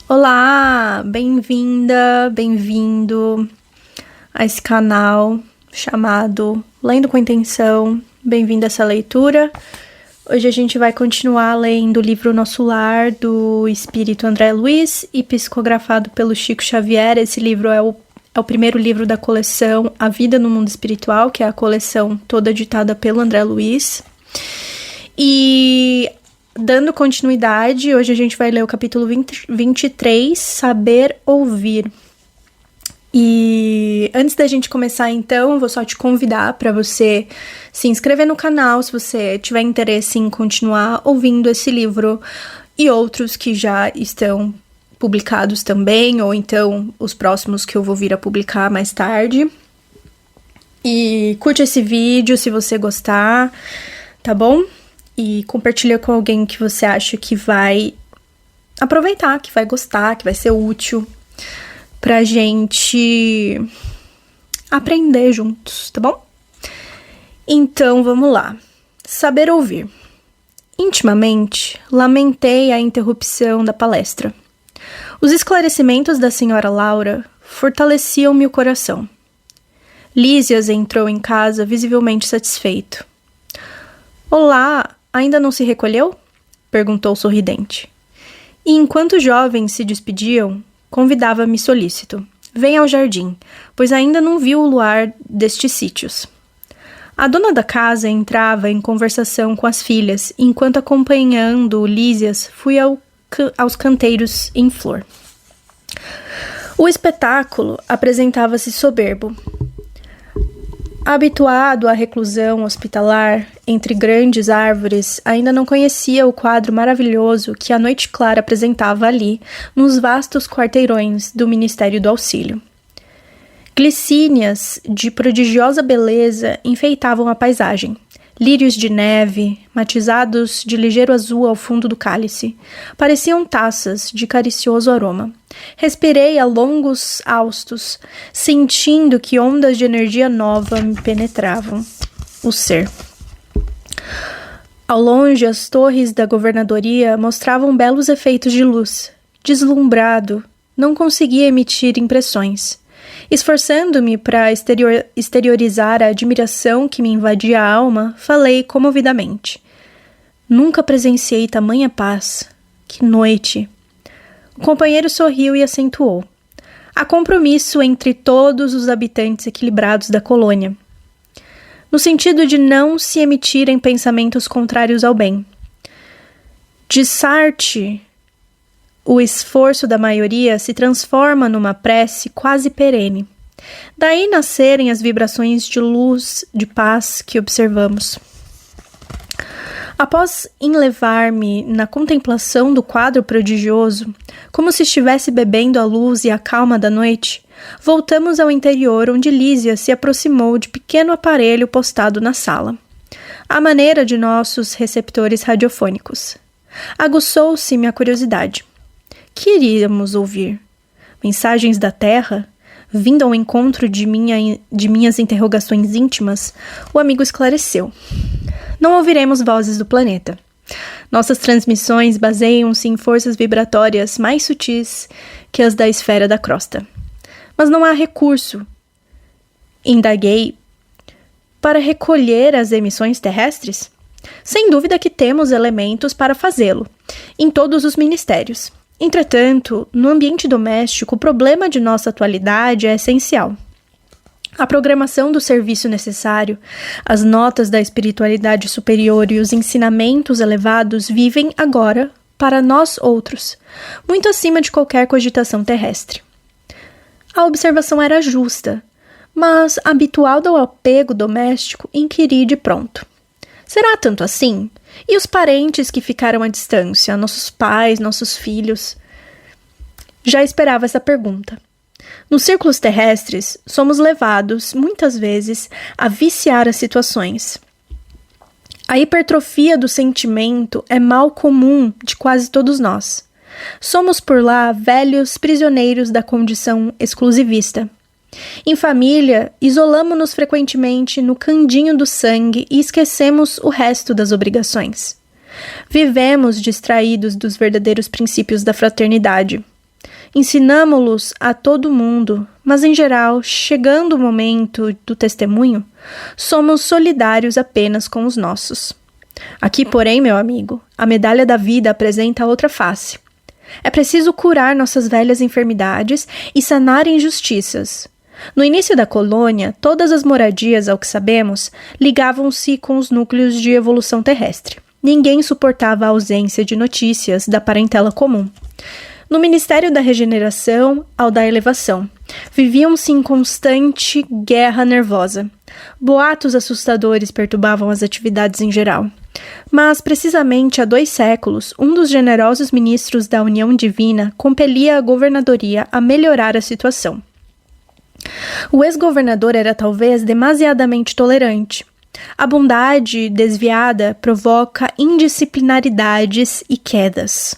Olá, bem-vinda, bem-vindo a esse canal chamado Lendo com Intenção. Bem-vindo a essa leitura. Hoje a gente vai continuar lendo o livro Nosso Lar, do espírito André Luiz e psicografado pelo Chico Xavier. Esse livro é o primeiro livro da coleção A Vida no Mundo Espiritual, que é a coleção toda ditada pelo André Luiz. E dando continuidade, hoje a gente vai ler o capítulo 23, Saber Ouvir. E antes da gente começar, então, eu vou só te convidar para você se inscrever no canal, se você tiver interesse em continuar ouvindo esse livro e outros que já estão publicados também, ou então os próximos que eu vou vir a publicar mais tarde. E curte esse vídeo se você gostar, tá bom? E compartilha com alguém que você acha que vai aproveitar, que vai gostar, que vai ser útil pra gente aprender juntos, tá bom? Então, vamos lá. Saber ouvir. Intimamente, lamentei a interrupção da palestra. Os esclarecimentos da senhora Laura fortaleciam-me o coração. Lísias entrou em casa visivelmente satisfeito. Olá, ainda não se recolheu? Perguntou sorridente. E enquanto os jovens se despediam, convidava-me solícito. Venha ao jardim, pois ainda não viu o luar destes sítios. A dona da casa entrava em conversação com as filhas, enquanto acompanhando Lísias fui aos canteiros em flor. O espetáculo apresentava-se soberbo. Habituado à reclusão hospitalar entre grandes árvores, ainda não conhecia o quadro maravilhoso que a noite clara apresentava ali, nos vastos quarteirões do Ministério do Auxílio. Glicínias de prodigiosa beleza enfeitavam a paisagem. Lírios de neve, matizados de ligeiro azul ao fundo do cálice, pareciam taças de caricioso aroma. Respirei a longos haustos, sentindo que ondas de energia nova me penetravam o ser. Ao longe, as torres da governadoria mostravam belos efeitos de luz. Deslumbrado, não conseguia emitir impressões. Esforçando-me para exteriorizar a admiração que me invadia a alma, falei comovidamente. Nunca presenciei tamanha paz. Que noite! O companheiro sorriu e acentuou. Há compromisso entre todos os habitantes equilibrados da colônia, no sentido de não se emitirem pensamentos contrários ao bem. Dissarte o esforço da maioria se transforma numa prece quase perene. Daí nascerem as vibrações de luz, de paz que observamos. Após enlevar-me na contemplação do quadro prodigioso, como se estivesse bebendo a luz e a calma da noite, voltamos ao interior onde Lísia se aproximou de pequeno aparelho postado na sala, à maneira de nossos receptores radiofônicos. Aguçou-se-me a curiosidade. Que iríamos ouvir? Mensagens da Terra? Vindo ao encontro de minhas interrogações íntimas, o amigo esclareceu. Não ouviremos vozes do planeta. Nossas transmissões baseiam-se em forças vibratórias mais sutis que as da esfera da crosta. Mas não há recurso, indaguei, para recolher as emissões terrestres? Sem dúvida que temos elementos para fazê-lo, em todos os ministérios. Entretanto, no ambiente doméstico, o problema de nossa atualidade é essencial. A programação do serviço necessário, as notas da espiritualidade superior e os ensinamentos elevados vivem agora para nós outros, muito acima de qualquer cogitação terrestre. A observação era justa, mas, habituado ao apego doméstico, inquiri de pronto. Será tanto assim? E os parentes que ficaram à distância, nossos pais, nossos filhos? Já esperava essa pergunta. Nos círculos terrestres, somos levados, muitas vezes, a viciar as situações. A hipertrofia do sentimento é mal comum de quase todos nós. Somos por lá velhos prisioneiros da condição exclusivista. Em família, isolamo-nos frequentemente no candinho do sangue e esquecemos o resto das obrigações. Vivemos distraídos dos verdadeiros princípios da fraternidade. Ensinamo-los a todo mundo, mas em geral, chegando o momento do testemunho, somos solidários apenas com os nossos. Aqui, porém, meu amigo, a medalha da vida apresenta outra face. É preciso curar nossas velhas enfermidades e sanar injustiças. No início da colônia, todas as moradias, ao que sabemos, ligavam-se com os núcleos de evolução terrestre. Ninguém suportava a ausência de notícias da parentela comum. No Ministério da Regeneração ao da Elevação, viviam-se em constante guerra nervosa. Boatos assustadores perturbavam as atividades em geral. Mas, precisamente há 2 séculos, um dos generosos ministros da União Divina compelia a governadoria a melhorar a situação. O ex-governador era talvez demasiadamente tolerante. A bondade desviada provoca indisciplinaridades e quedas.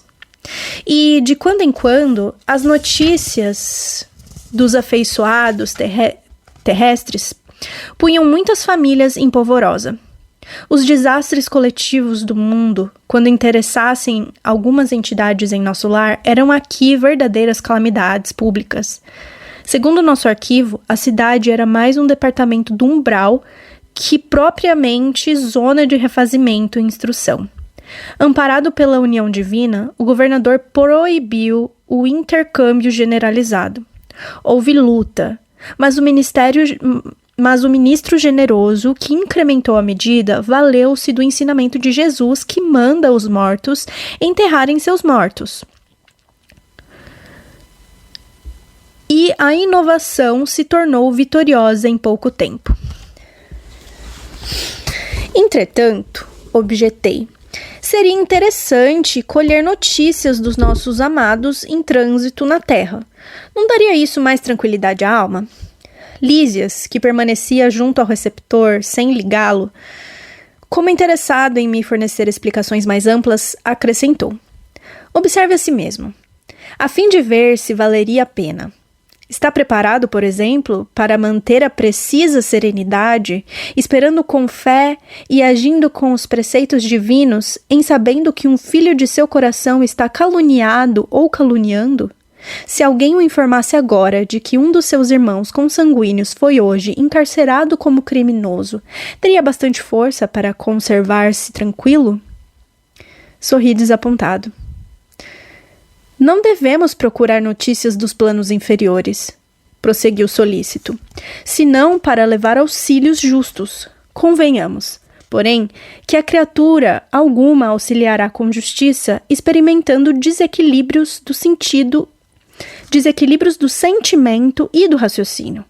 E, de quando em quando, as notícias dos afeiçoados terrestres punham muitas famílias em polvorosa. Os desastres coletivos do mundo, quando interessassem algumas entidades em nosso lar, eram aqui verdadeiras calamidades públicas. Segundo nosso arquivo, a cidade era mais um departamento do umbral que propriamente zona de refazimento e instrução. Amparado pela União Divina, o governador proibiu o intercâmbio generalizado. Houve luta, mas o ministro generoso, que incrementou a medida, valeu-se do ensinamento de Jesus, que manda os mortos enterrarem seus mortos. E a inovação se tornou vitoriosa em pouco tempo. Entretanto, objetei, seria interessante colher notícias dos nossos amados em trânsito na Terra. Não daria isso mais tranquilidade à alma? Lísias, que permanecia junto ao receptor, sem ligá-lo, como interessado em me fornecer explicações mais amplas, acrescentou. Observe a si mesmo, a fim de ver se valeria a pena. Está preparado, por exemplo, para manter a precisa serenidade, esperando com fé e agindo com os preceitos divinos, em sabendo que um filho de seu coração está caluniado ou caluniando? Se alguém o informasse agora de que um dos seus irmãos consanguíneos foi hoje encarcerado como criminoso, teria bastante força para conservar-se tranquilo? Sorri desapontado. Não devemos procurar notícias dos planos inferiores, prosseguiu solícito, senão para levar auxílios justos. Convenhamos, porém, que a criatura alguma auxiliará com justiça, experimentando desequilíbrios do sentimento e do raciocínio.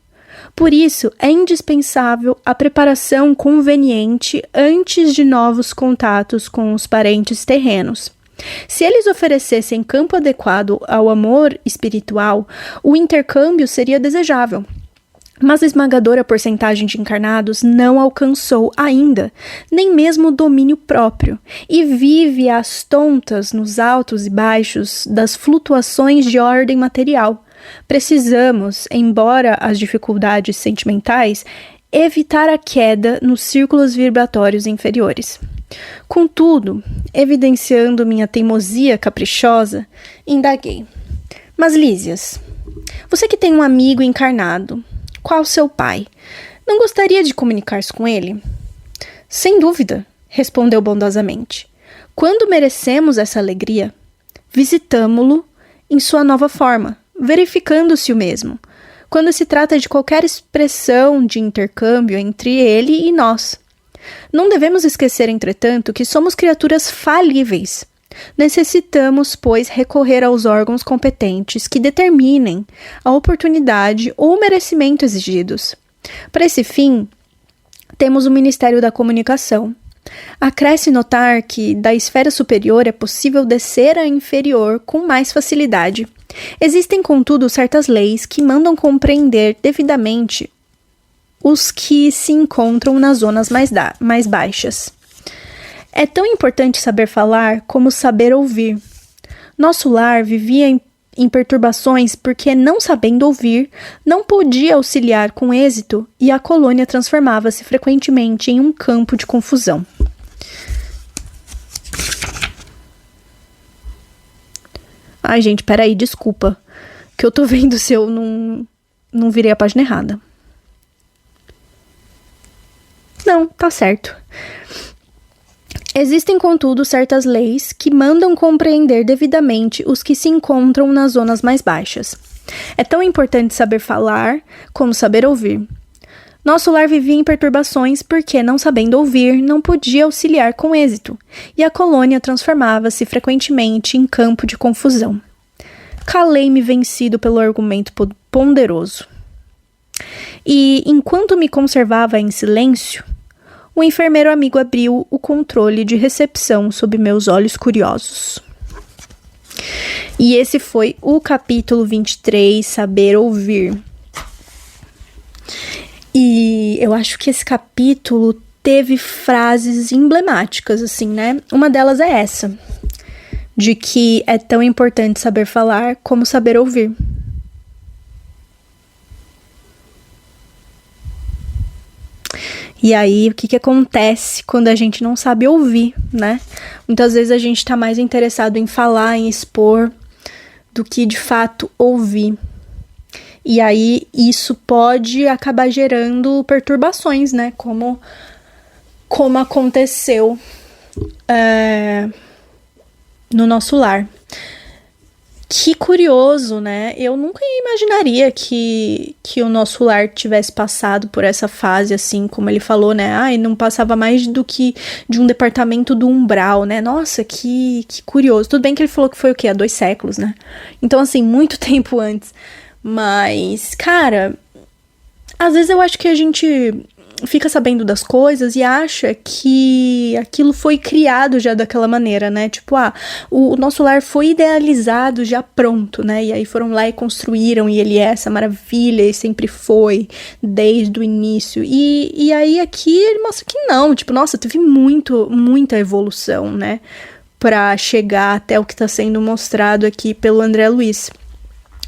Por isso, é indispensável a preparação conveniente antes de novos contatos com os parentes terrenos. Se eles oferecessem campo adequado ao amor espiritual, o intercâmbio seria desejável. Mas a esmagadora porcentagem de encarnados não alcançou ainda nem mesmo o domínio próprio e vive às tontas nos altos e baixos das flutuações de ordem material. Precisamos, embora as dificuldades sentimentais, evitar a queda nos círculos vibratórios inferiores. Contudo, evidenciando minha teimosia caprichosa, indaguei. Mas, Lísias, você que tem um amigo encarnado, qual seu pai? Não gostaria de comunicar-se com ele? Sem dúvida, respondeu bondosamente. Quando merecemos essa alegria, visitamo-lo em sua nova forma, verificando-se o mesmo, quando se trata de qualquer expressão de intercâmbio entre ele e nós. Não devemos esquecer, entretanto, que somos criaturas falíveis. Necessitamos, pois, recorrer aos órgãos competentes que determinem a oportunidade ou o merecimento exigidos. Para esse fim, temos o Ministério da Comunicação. Acresce notar que, da esfera superior, é possível descer à inferior com mais facilidade. Existem, contudo, certas leis que mandam compreender devidamente os que se encontram nas zonas mais baixas. É tão importante saber falar como saber ouvir. Nosso lar vivia em perturbações porque, não sabendo ouvir, não podia auxiliar com êxito e a colônia transformava-se frequentemente em um campo de confusão. Ai, gente, peraí, desculpa. que eu tô vendo se eu não virei a página errada. Não, tá certo. Existem, contudo, certas leis que mandam compreender devidamente os que se encontram nas zonas mais baixas. É tão importante saber falar como saber ouvir. Nosso lar vivia em perturbações porque, não sabendo ouvir, não podia auxiliar com êxito, e a colônia transformava-se frequentemente em campo de confusão. Calei-me vencido pelo argumento ponderoso. E, enquanto me conservava em silêncio, o enfermeiro amigo abriu o controle de recepção sob meus olhos curiosos. E esse foi o capítulo 23, Saber Ouvir. E eu acho que esse capítulo teve frases emblemáticas, assim, né? Uma delas é essa, de que é tão importante saber falar como saber ouvir. E aí, o que acontece quando a gente não sabe ouvir, né? Muitas vezes a gente tá mais interessado em falar, em expor, do que de fato ouvir. E aí, isso pode acabar gerando perturbações, né? Como aconteceu no nosso lar. Que curioso, né? Eu nunca imaginaria que o nosso lar tivesse passado por essa fase, assim, como ele falou, né? Ai, não passava mais do que de um departamento do umbral, né? Nossa, que curioso. Tudo bem que ele falou que foi o quê? Há 2 séculos, né? Então, assim, muito tempo antes. Mas, cara, às vezes eu acho que a gente fica sabendo das coisas e acha que aquilo foi criado já daquela maneira, né? Tipo, o nosso lar foi idealizado já pronto, né? E aí foram lá e construíram e ele é essa maravilha e sempre foi desde o início. E aí aqui ele mostra que não, tipo, nossa, teve muita evolução, né? Pra chegar até o que tá sendo mostrado aqui pelo André Luiz.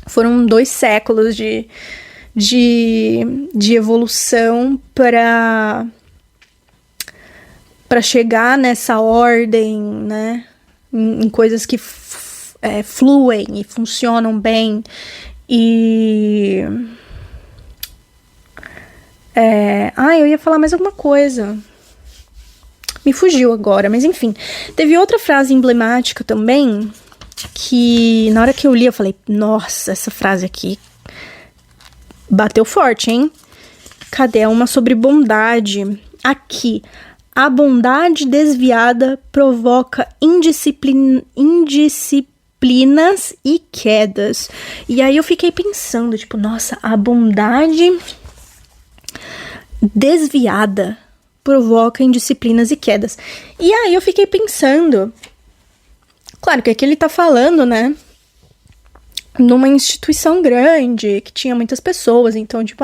Foram 2 séculos de evolução para chegar nessa ordem, né, em coisas que fluem e funcionam bem. E eu ia falar mais alguma coisa, me fugiu agora, mas enfim, teve outra frase emblemática também que na hora que eu li eu falei, nossa, essa frase aqui bateu forte, hein? Cadê? Uma sobre bondade. Aqui. A bondade desviada provoca indisciplinas e quedas. E aí eu fiquei pensando, tipo, nossa, a bondade desviada provoca indisciplinas e quedas. E aí eu fiquei pensando, claro que aqui ele tá falando, né, numa instituição grande, que tinha muitas pessoas, então, tipo,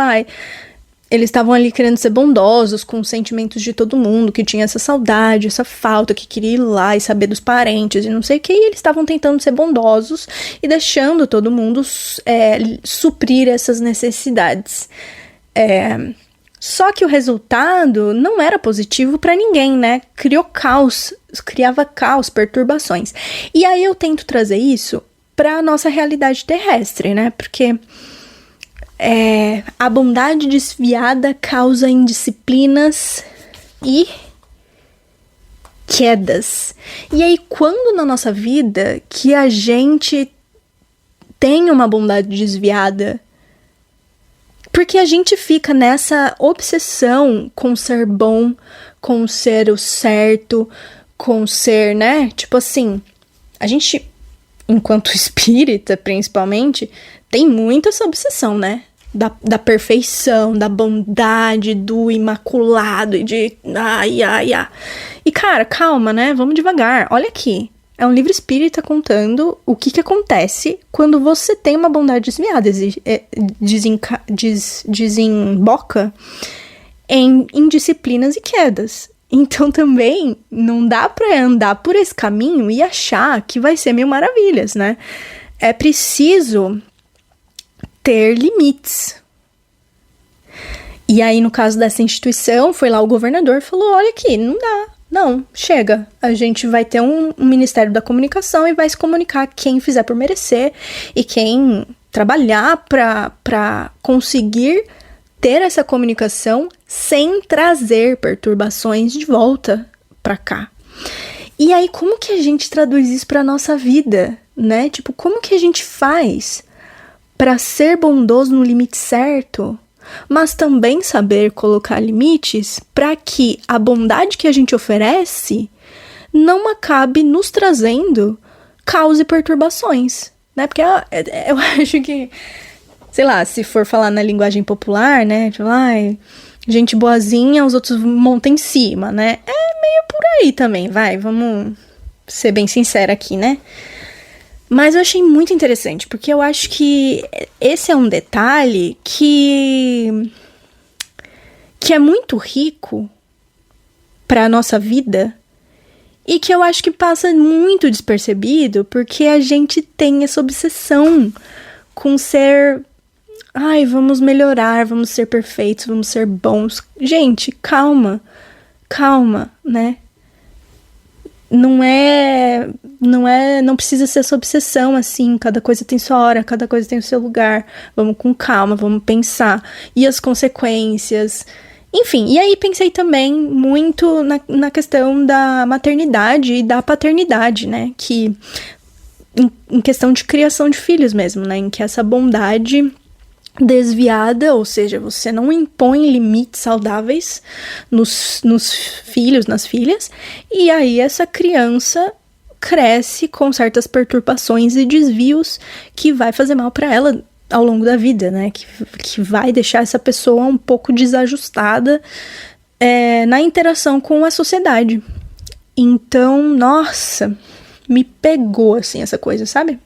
eles estavam ali querendo ser bondosos com os sentimentos de todo mundo, que tinha essa saudade, essa falta, que queria ir lá e saber dos parentes e não sei o que, e eles estavam tentando ser bondosos e deixando todo mundo suprir essas necessidades. Só que o resultado não era positivo pra ninguém, né? Criava caos, perturbações. E aí eu tento trazer isso para a nossa realidade terrestre, né? Porque a bondade desviada causa indisciplinas e quedas. E aí, quando na nossa vida que a gente tem uma bondade desviada, porque a gente fica nessa obsessão com ser bom, com ser o certo, com ser, né? Tipo assim, a gente, enquanto espírita, principalmente, tem muito essa obsessão, né? Da perfeição, da bondade, do imaculado e de... E, cara, calma, né? Vamos devagar. Olha aqui. É um livro espírita contando o que acontece quando você tem uma bondade desviada. Desemboca em indisciplinas e quedas. Então também não dá pra andar por esse caminho e achar que vai ser mil maravilhas, né? É preciso ter limites. E aí, no caso dessa instituição, foi lá o governador e falou, olha aqui, não dá, não, chega. A gente vai ter um Ministério da Comunicação e vai se comunicar quem fizer por merecer e quem trabalhar para conseguir ter essa comunicação sem trazer perturbações de volta para cá. E aí, como que a gente traduz isso para nossa vida, né? Tipo, como que a gente faz para ser bondoso no limite certo, mas também saber colocar limites para que a bondade que a gente oferece não acabe nos trazendo caos e perturbações, né? Porque eu acho que, sei lá, se for falar na linguagem popular, né? Tipo, gente boazinha, os outros montam em cima, né? É meio por aí também, vamos ser bem sincera aqui, né? Mas eu achei muito interessante, porque eu acho que esse é um detalhe que é muito rico para a nossa vida e que eu acho que passa muito despercebido, porque a gente tem essa obsessão com ser... vamos melhorar, vamos ser perfeitos, vamos ser bons. Gente, calma, né? Não precisa ser essa obsessão, assim, cada coisa tem sua hora, cada coisa tem o seu lugar, vamos com calma, vamos pensar, e as consequências, enfim, e aí pensei também muito na questão da maternidade e da paternidade, né, que, em questão de criação de filhos mesmo, né, em que essa bondade desviada, ou seja, você não impõe limites saudáveis nos filhos, nas filhas, e aí essa criança cresce com certas perturbações e desvios que vai fazer mal para ela ao longo da vida, né, que vai deixar essa pessoa um pouco desajustada na interação com a sociedade. Então, nossa, me pegou, assim, essa coisa, sabe?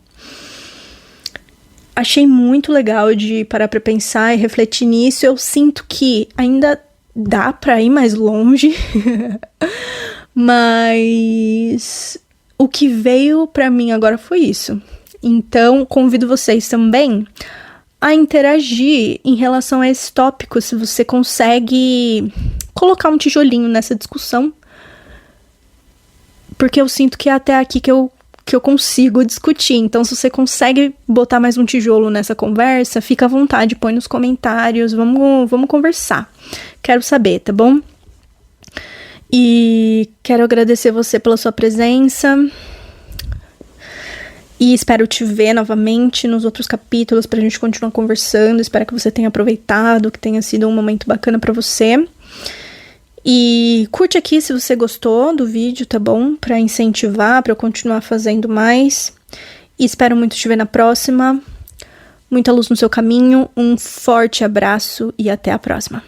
Achei muito legal de parar pra pensar e refletir nisso. Eu sinto que ainda dá pra ir mais longe, mas o que veio pra mim agora foi isso. Então, convido vocês também a interagir em relação a esse tópico, se você consegue colocar um tijolinho nessa discussão, porque eu sinto que é até aqui que eu consigo discutir. Então, se você consegue botar mais um tijolo nessa conversa, fica à vontade, põe nos comentários, vamos conversar. Quero saber, tá bom? E quero agradecer você pela sua presença. E espero te ver novamente nos outros capítulos pra gente continuar conversando. Espero que você tenha aproveitado, que tenha sido um momento bacana pra você. E curte aqui se você gostou do vídeo, tá bom? Pra incentivar, pra eu continuar fazendo mais. E espero muito te ver na próxima. Muita luz no seu caminho, um forte abraço e até a próxima.